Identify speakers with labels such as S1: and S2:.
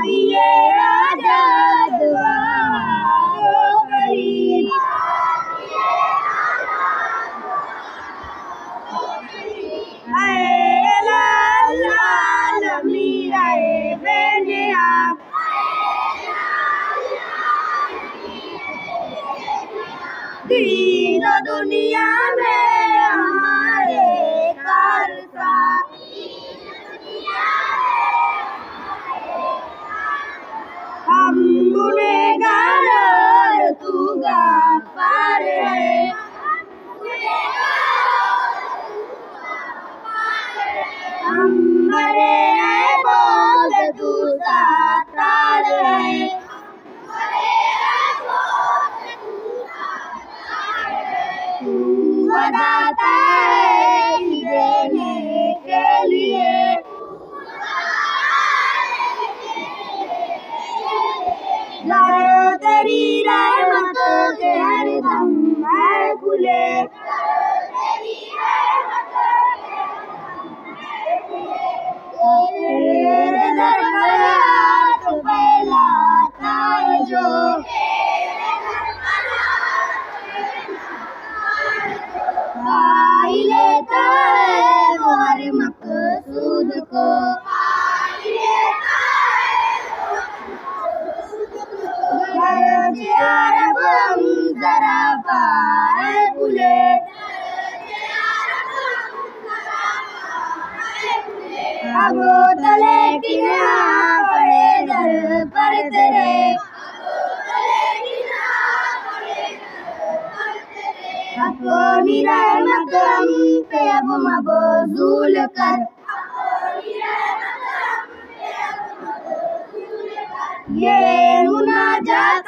S1: ये आजाद करीब दीन दुनिया में हमारे कारसा हम गुनहगार और तू गफ्फार है। हम मरे हैं बोल तू सत्तार है। बताता है देने के लिए तेरी रहमत के हरदम है खुले। तेरे दर पर हाथ फैलाता है जो पाई लेता है वो हर मकसूद को। रब हम जरा पाए भूले अब तले किना पड़े दर पर तेरे। अपनी रहमत हम पे अब मबज़ूल कर। ये मुनाजात